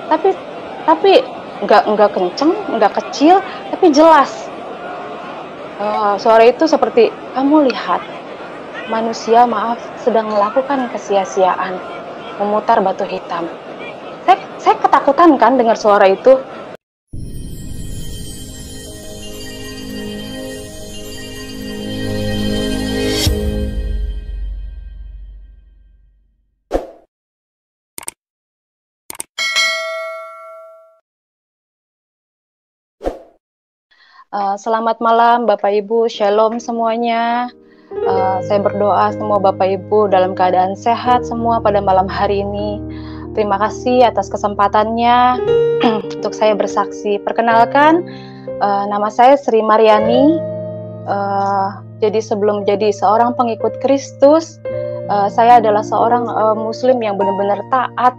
tapi tapi nggak kenceng, nggak kecil, tapi jelas. Suara itu seperti, kamu lihat, manusia maaf sedang melakukan kesia-siaan, memutar batu hitam. Saya ketakutan kan dengar suara itu. Selamat malam Bapak Ibu, Shalom semuanya. Saya berdoa semua Bapak Ibu dalam keadaan sehat semua pada malam hari ini. Terima kasih atas kesempatannya untuk saya bersaksi. Perkenalkan, nama saya Sri Mariani. Jadi sebelum jadi seorang pengikut Kristus, saya adalah seorang Muslim yang benar-benar taat.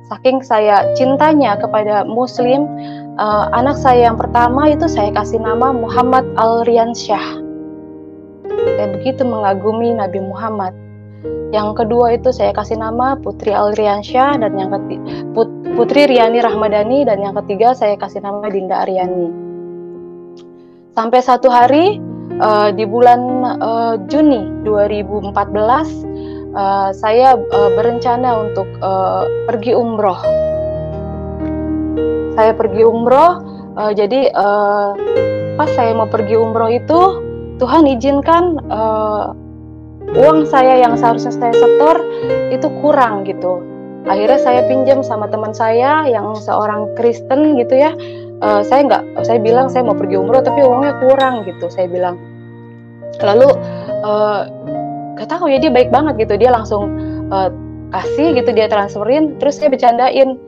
Saking saya cintanya kepada Muslim, anak saya yang pertama itu saya kasih nama Muhammad Alriansyah. Saya begitu mengagumi Nabi Muhammad. Yang kedua itu saya kasih nama Putri Alriansyah, dan yang ketiga Putri Riani Rahmadani, dan yang ketiga saya kasih nama Dinda Aryani. Sampai satu hari di bulan Juni 2014 saya berencana untuk pergi umroh. Saya pergi umroh, jadi pas saya mau pergi umroh itu Tuhan izinkan uang saya yang seharusnya saya setor itu kurang gitu. Akhirnya saya pinjam sama teman saya yang seorang Kristen gitu ya. Saya bilang saya mau pergi umroh tapi uangnya kurang gitu, saya bilang. Lalu gak tahu ya, dia baik banget gitu, dia langsung kasih gitu, dia transferin. Terus saya bercandain,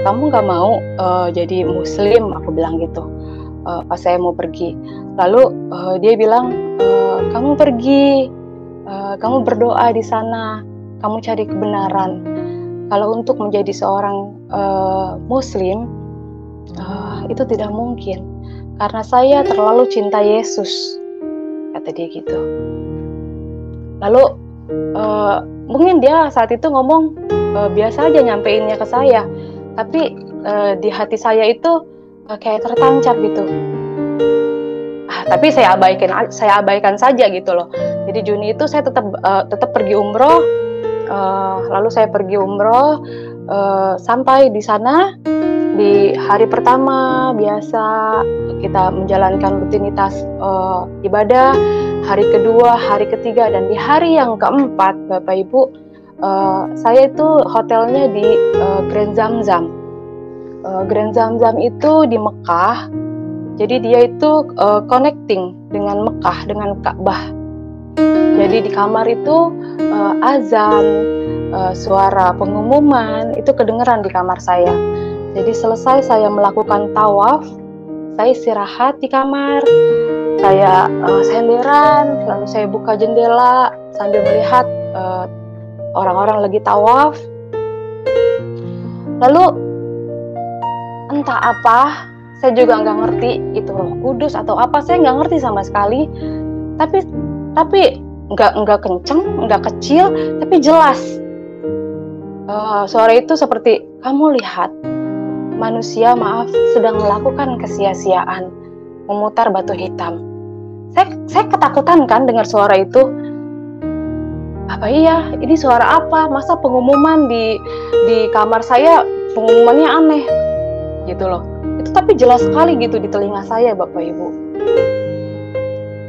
kamu gak mau jadi Muslim, aku bilang gitu pas saya mau pergi. Lalu dia bilang, kamu pergi, kamu berdoa di sana, kamu cari kebenaran. Kalau untuk menjadi seorang Muslim itu tidak mungkin, karena saya terlalu cinta Yesus, kata dia gitu. Lalu mungkin dia saat itu ngomong biasa aja nyampeinnya ke saya, tapi di hati saya itu kayak tertancap gitu. Tapi saya abaikan saja gitu loh. Jadi Juni itu saya tetap pergi umroh. Lalu saya pergi umroh, sampai di sana di hari pertama biasa kita menjalankan rutinitas ibadah. Hari kedua, hari ketiga, dan di hari yang keempat, Bapak Ibu, saya itu hotelnya di Grand Zamzam. Grand Zamzam itu di Mekah, jadi dia itu connecting dengan Mekah, dengan Ka'bah. Jadi di kamar itu azan, suara pengumuman itu kedengeran di kamar saya. Jadi selesai saya melakukan tawaf, saya istirahat di kamar. Saya senderan, lalu saya buka jendela sambil melihat orang-orang lagi tawaf. Lalu entah apa, saya juga nggak ngerti itu Roh Kudus atau apa, saya nggak ngerti sama sekali. Tapi nggak kenceng, nggak kecil, tapi jelas. Suara itu seperti, kamu lihat, manusia maaf sedang melakukan kesia-siaan, memutar batu hitam. Saya ketakutan kan dengar suara itu. Apa iya? Ini suara apa? Masa pengumuman di kamar saya pengumumannya aneh gitu loh. Itu tapi jelas sekali gitu di telinga saya, Bapak Ibu.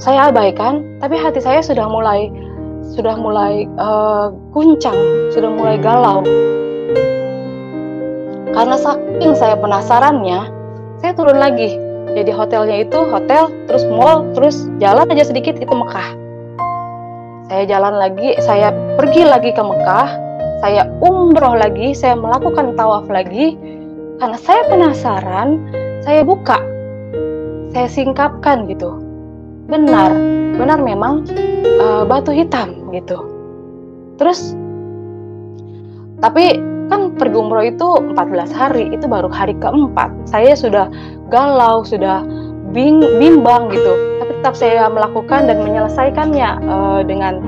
Saya abaikan, tapi hati saya sudah mulai guncang, sudah mulai galau. Karena saking saya penasarannya, saya turun lagi. Jadi hotelnya itu hotel, terus mall, terus jalan aja sedikit itu Mekah. Saya jalan lagi, saya pergi lagi ke Mekah, saya umroh lagi, saya melakukan tawaf lagi. Karena saya penasaran, saya buka, saya singkapkan gitu. Benar memang batu hitam gitu. Terus, tapi kan pergi umroh itu 14 hari, itu baru hari keempat. Saya sudah galau, sudah bimbang gitu. Tapi tetap saya melakukan dan menyelesaikannya dengan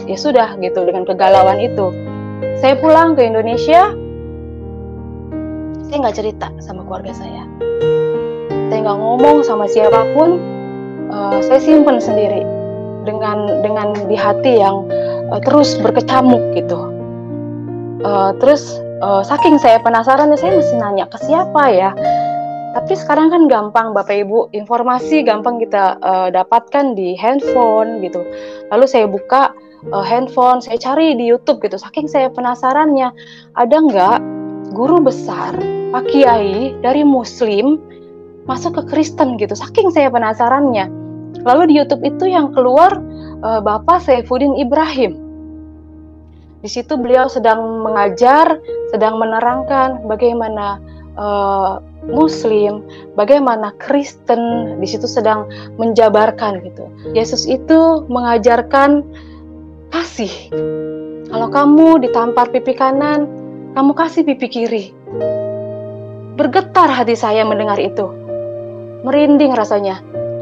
ya sudah gitu, dengan kegalauan itu. Saya pulang ke Indonesia, Saya nggak cerita sama keluarga saya nggak ngomong sama siapapun. Saya simpen sendiri dengan di hati yang terus berkecamuk gitu. Terus saking saya penasaran, saya mesti nanya ke siapa ya. Tapi sekarang kan gampang Bapak Ibu, informasi gampang kita dapatkan di handphone gitu. Lalu saya buka handphone, saya cari di YouTube gitu. Saking saya penasarannya, ada nggak guru besar, Pak Kiai dari Muslim masuk ke Kristen gitu. Saking saya penasarannya. Lalu di YouTube itu yang keluar Bapak Saifuddin Ibrahim. Di situ beliau sedang mengajar, sedang menerangkan bagaimana Muslim, bagaimana Kristen, di situ sedang menjabarkan gitu. Yesus itu mengajarkan kasih. Kalau kamu ditampar pipi kanan, kamu kasih pipi kiri. Bergetar hati saya mendengar itu. Merinding rasanya.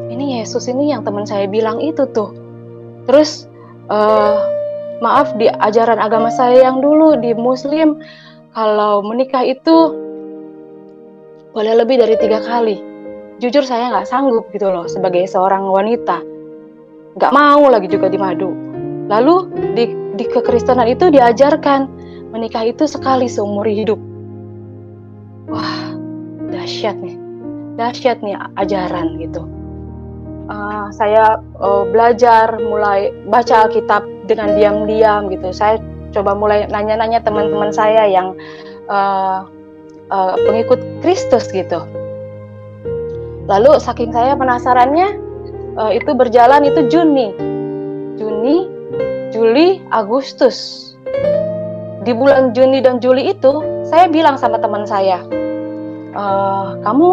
Ini Yesus ini yang teman saya bilang itu tuh. Terus maaf, di ajaran agama saya yang dulu di Muslim, kalau menikah itu boleh lebih dari 3 kali. Jujur saya nggak sanggup gitu loh sebagai seorang wanita. Nggak mau lagi juga dimadu. Lalu di kekristenan itu diajarkan menikah itu sekali seumur hidup. Wah, dahsyat nih ajaran gitu. Saya belajar, mulai baca Alkitab dengan diam-diam gitu. Saya coba mulai nanya-nanya teman-teman saya yang pengikut Kristus gitu. Lalu saking saya penasarannya, itu berjalan itu Juni, Juli, Agustus. Di bulan Juni dan Juli itu, saya bilang sama teman saya, kamu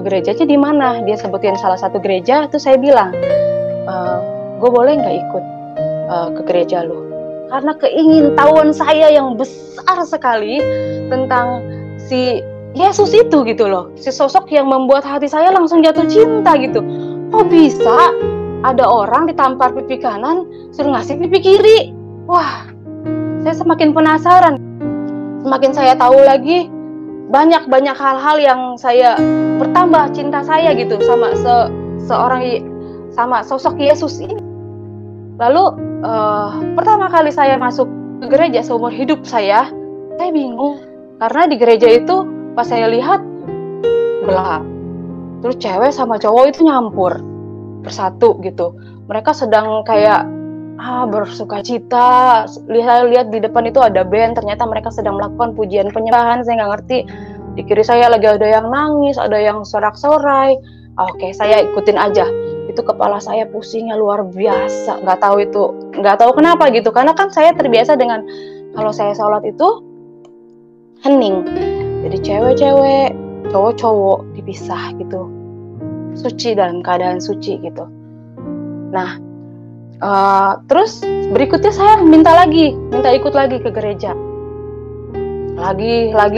gerejanya di mana? Dia sebutin salah satu gereja. Itu saya bilang, gue boleh nggak ikut ke gereja lu? Karena keingintahuan saya yang besar sekali tentang si Yesus itu gitu loh, si sosok yang membuat hati saya langsung jatuh cinta gitu. Kok bisa ada orang ditampar pipi kanan suruh ngasih pipi kiri? Wah, saya semakin penasaran. Semakin saya tahu lagi, banyak hal-hal yang saya bertambah cinta saya gitu sama sama sosok Yesus ini. Lalu pertama kali saya masuk ke gereja seumur hidup saya bingung karena di gereja itu pas saya lihat gelap, terus cewek sama cowok itu nyampur bersatu gitu. Mereka sedang kayak bersuka cita. Lihat di depan itu ada band, ternyata mereka sedang melakukan pujian penyembahan. Saya nggak ngerti. Di kiri saya lagi ada yang nangis, ada yang sorak-sorai. Oke, saya ikutin aja. Itu kepala saya pusingnya luar biasa. Nggak tahu kenapa gitu. Karena kan saya terbiasa dengan kalau saya sholat itu hening. Jadi cewek-cewek, cowok-cowok dipisah gitu. Suci, dalam keadaan suci gitu. Nah, terus berikutnya saya minta ikut lagi ke gereja.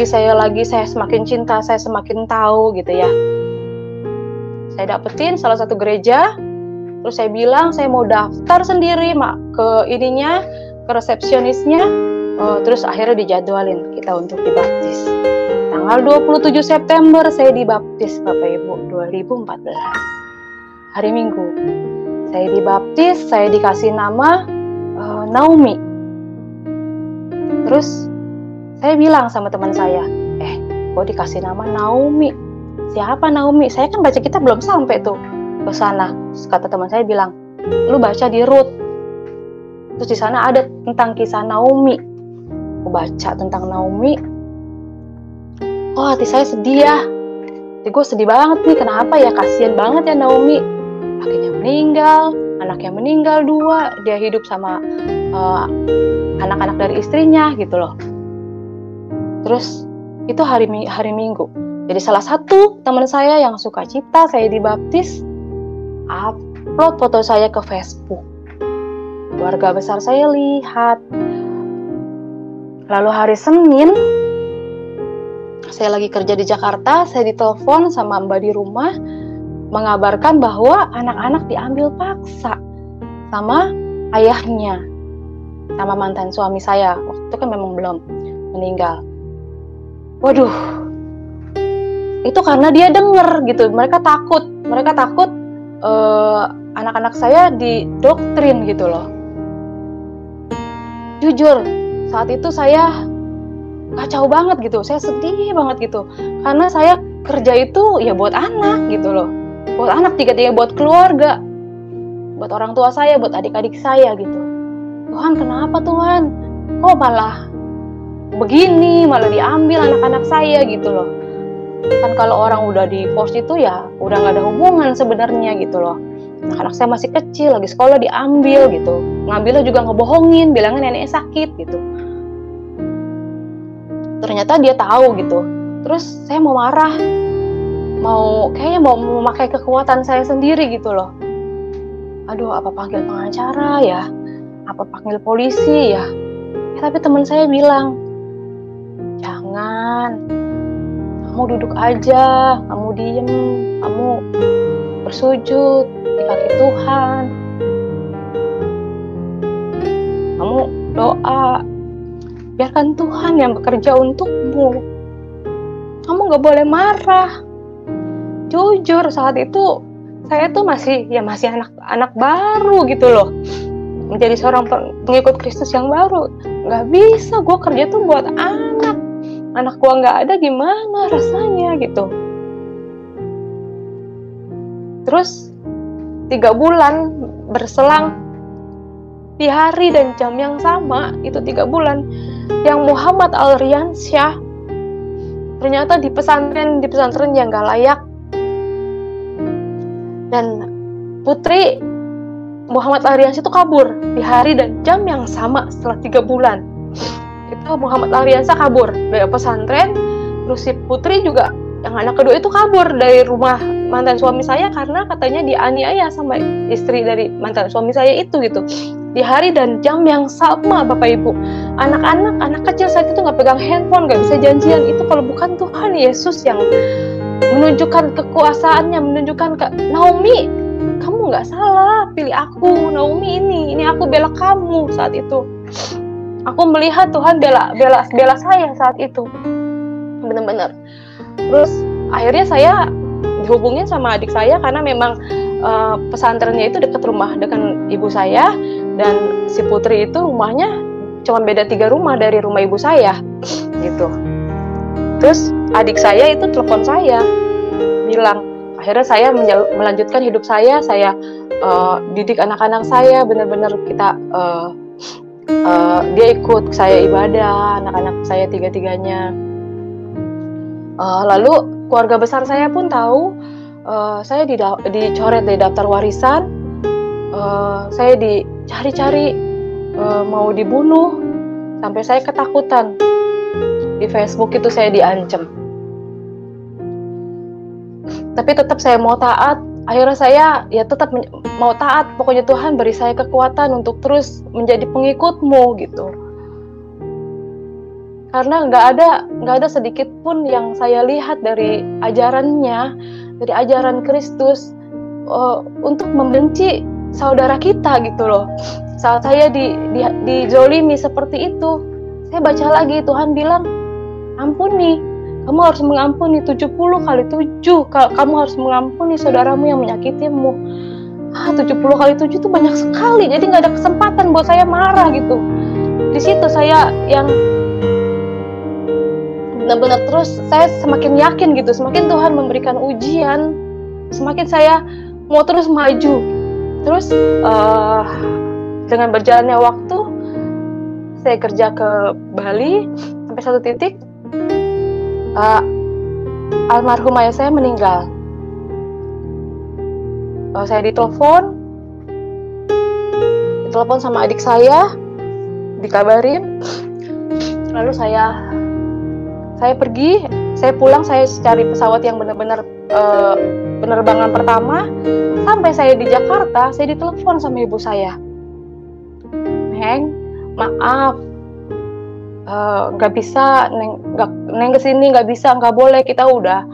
Saya semakin cinta, saya semakin tahu gitu ya. Saya dapetin salah satu gereja, terus saya bilang saya mau daftar sendiri ke resepsionisnya, terus akhirnya dijadwalin kita untuk dibaptis. Tanggal 27 September saya dibaptis Bapak Ibu, 2014. Hari Minggu. Saya dibaptis, saya dikasih nama Naomi. Terus saya bilang sama teman saya, gue dikasih nama Naomi. Siapa Naomi? Saya kan baca kitab belum sampai tuh ke sana. Terus kata teman saya bilang, lu baca di Rut. Terus di sana ada tentang kisah Naomi. Aku baca tentang Naomi. Oh, hati saya sedih ya. Jadi gue sedih banget nih, kenapa ya? Kasian banget ya Naomi. Lakinya meninggal, anaknya meninggal 2, dia hidup sama anak-anak dari istrinya gitu loh. Terus itu hari Minggu. Jadi salah satu teman saya yang suka cita saya dibaptis, upload foto saya ke Facebook. Keluarga besar saya lihat. Lalu hari Senin, saya lagi kerja di Jakarta, saya ditelepon sama mbak di rumah mengabarkan bahwa anak-anak diambil paksa sama ayahnya, sama mantan suami saya. Waktu itu kan memang belum meninggal. Waduh, itu karena dia denger gitu. Mereka takut anak-anak saya didoktrin gitu loh. Jujur, saat itu saya kacau banget gitu, saya sedih banget gitu, karena saya kerja itu ya buat anak gitu loh, buat anak, tiga-tiga, buat keluarga, buat orang tua saya, buat adik-adik saya gitu. Tuhan, kenapa Tuhan? Kok malah begini, malah diambil anak-anak saya gitu loh. Kan kalau orang udah divorce itu ya udah gak ada hubungan sebenarnya gitu loh. Anak-anak saya masih kecil, lagi sekolah diambil gitu. Ngambilnya juga ngebohongin, bilangnya neneknya sakit gitu. Ternyata dia tahu gitu. Terus saya mau marah, kayaknya mau memakai kekuatan saya sendiri gitu loh. Aduh, apa panggil pengacara ya? Apa panggil polisi ya? Tapi teman saya bilang, jangan, kamu duduk aja, kamu diem, kamu bersujud di kaki Tuhan, kamu doa, biarkan Tuhan yang bekerja untukmu. Kamu gak boleh marah. Jujur, saat itu saya tuh masih anak baru gitu loh, menjadi seorang pengikut Kristus yang baru. Gak bisa, gue kerja tuh buat anak gue gak ada, gimana rasanya gitu. Terus 3 bulan berselang, di hari dan jam yang sama, itu 3 bulan, yang Muhammad Al-Riansyah ternyata di pesantren yang gak layak, dan putri Muhammad Al-Riansyah itu kabur di hari dan jam yang sama. Setelah 3 bulan itu Muhammad Al-Riansyah kabur dari pesantren. Terus si putri juga, yang anak kedua itu, kabur dari rumah mantan suami saya karena katanya dianiaya sama istri dari mantan suami saya itu gitu. Di hari dan jam yang sama, Bapak Ibu. Anak kecil saat itu nggak pegang handphone, nggak bisa janjian. Itu kalau bukan Tuhan Yesus yang menunjukkan kekuasaannya, menunjukkan ke Naomi, kamu nggak salah, pilih aku, Naomi, ini aku bela kamu saat itu. Aku melihat Tuhan bela saya saat itu, benar-benar. Terus akhirnya saya dihubungin sama adik saya karena memang pesantrennya itu dekat rumah dengan ibu saya, dan si putri itu rumahnya cuma beda 3 rumah dari rumah ibu saya gitu. Terus adik saya itu telepon saya, bilang, akhirnya saya melanjutkan hidup saya didik anak-anak saya, benar-benar kita dia ikut saya ibadah, anak-anak saya 3-tiganya. Lalu keluarga besar saya pun tahu saya dicoret dari daftar warisan, saya dicari-cari, mau dibunuh, sampai saya ketakutan. Di Facebook itu saya diancam. Tapi tetap saya mau taat. Akhirnya saya ya tetap mau taat. Pokoknya Tuhan beri saya kekuatan untuk terus menjadi pengikutmu gitu. Karena nggak ada sedikit pun yang saya lihat dari ajarannya, dari ajaran Kristus untuk membenci saudara kita gitu loh. Saat saya dizolimi seperti itu, saya baca lagi, Tuhan bilang, ampuni, kamu harus mengampuni 70 kali 7, kamu harus mengampuni saudaramu yang menyakitimu. 70 kali 7 itu banyak sekali, jadi nggak ada kesempatan buat saya marah gitu. Di situ saya yang benar-benar, terus saya semakin yakin gitu, semakin Tuhan memberikan ujian, semakin saya mau terus maju. Terus dengan berjalannya waktu, saya kerja ke Bali sampai satu titik, almarhum ayah saya meninggal. Saya ditelepon sama adik saya, dikabarin. Lalu saya pergi, saya pulang, saya cari pesawat yang benar-benar penerbangan pertama. Sampai saya di Jakarta, saya ditelepon sama ibu saya, Neng, maaf, nggak bisa, Neng kesini nggak bisa, nggak boleh, kita udah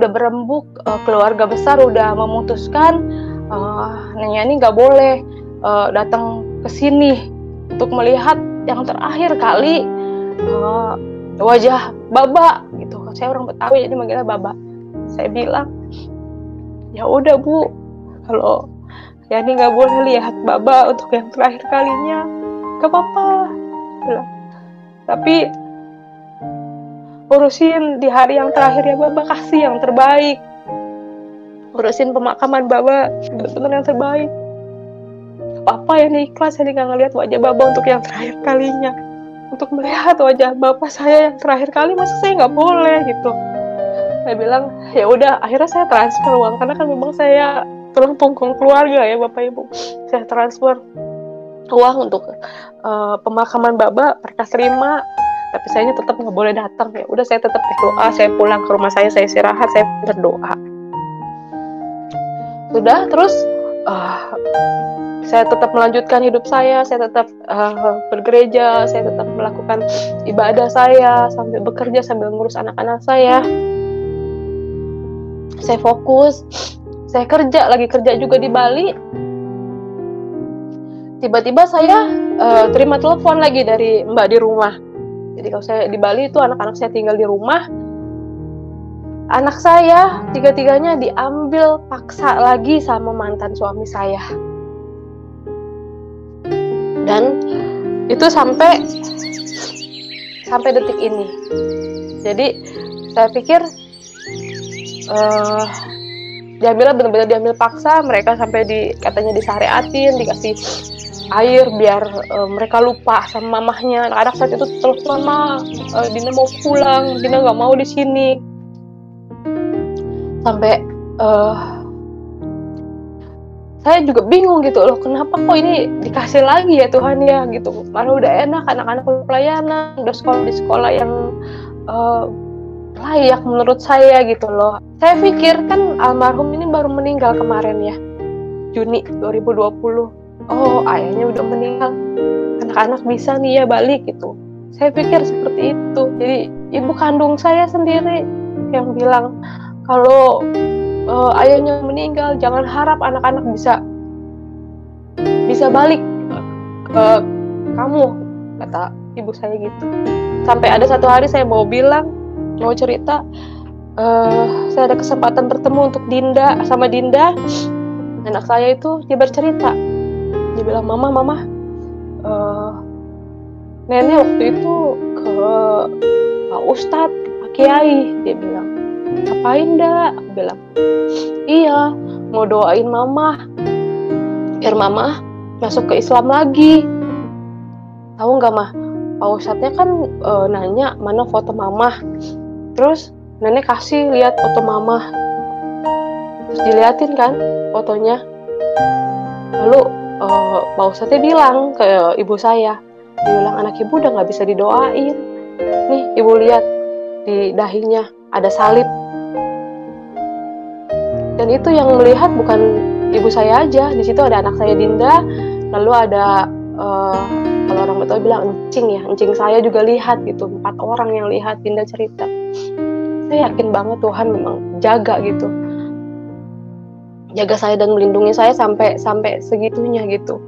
berembuk, keluarga besar udah memutuskan, Neng Yani nggak boleh datang ke sini untuk melihat yang terakhir kali wajah Baba gitu. Saya orang Betawi jadi manggilnya Baba. Saya bilang, ya udah Bu, kalau Yani nggak boleh lihat Baba untuk yang terakhir kalinya, gak apa-apa. Tapi urusin di hari yang terakhir ya Baba, kasih yang terbaik. Urusin pemakaman Baba benar-benar yang terbaik. Apa ya nih, ikhlas saya nggak ngelihat wajah Baba untuk yang terakhir kalinya. Untuk melihat wajah Bapak saya yang terakhir kali, masa saya nggak boleh gitu. Saya bilang, ya udah, akhirnya saya transfer uang karena kan memang saya tulang punggung keluarga ya Bapak Ibu. Saya transfer uang untuk pemakaman Baba, mereka terima. Tapi saya tetap nggak boleh datang. Ya udah, saya tetap berdoa. Saya pulang ke rumah saya istirahat, saya berdoa. Sudah, terus saya tetap melanjutkan hidup saya tetap bergereja, saya tetap melakukan ibadah saya, sambil bekerja, sambil ngurus anak-anak saya. Saya fokus, saya kerja juga di Bali. Tiba-tiba saya terima telepon lagi dari Mbak di rumah. Jadi kalau saya di Bali itu anak-anak saya tinggal di rumah. Anak saya tiga-tiganya diambil paksa lagi sama mantan suami saya. Dan itu sampai detik ini. Jadi saya pikir benar-benar diambil paksa. Mereka sampai katanya disyariatin, dikasih air biar mereka lupa sama mamahnya. Anak-anak saat itu telepon, Ma, Dina mau pulang, Dina nggak mau di sini. Sampai saya juga bingung gitu loh, kenapa kok ini dikasih lagi ya Tuhan ya gitu. Malah udah enak, anak-anak pelayanan, udah sekolah di sekolah yang layak menurut saya gitu loh. Saya pikir kan almarhum ini baru meninggal kemarin ya, Juni 2020. Oh, ayahnya udah meninggal, anak-anak bisa nih ya balik gitu. Saya pikir seperti itu. Jadi ibu kandung saya sendiri yang bilang, kalau ayahnya meninggal, jangan harap anak-anak bisa balik ke kamu, kata ibu saya gitu. Sampai ada satu hari saya mau cerita, saya ada kesempatan bertemu untuk Dinda, anak saya itu. Dia bercerita, dia bilang, Mama, nenek waktu itu ke Pak Ustadz, Pak Kiai. Dia bilang, ngapain dah? Aku bilang, iya, mau doain Mama biar Mama masuk ke Islam lagi. Tahu nggak, Mah? Pak Ustadznya kan nanya mana foto Mama. Terus nenek kasih lihat foto Mama. Terus diliatin kan fotonya. Lalu Pak Ustadznya bilang ke ibu saya, dia bilang, anak ibu udah nggak bisa didoain. Nih ibu lihat di dahinya ada salib. Dan itu yang melihat bukan ibu saya aja, di situ ada anak saya Dinda, lalu ada kalau orang Betawi bilang encing saya juga lihat gitu, 4 orang yang lihat. Dinda cerita. Saya yakin banget Tuhan memang jaga gitu, jaga saya dan melindungi saya sampai segitunya gitu.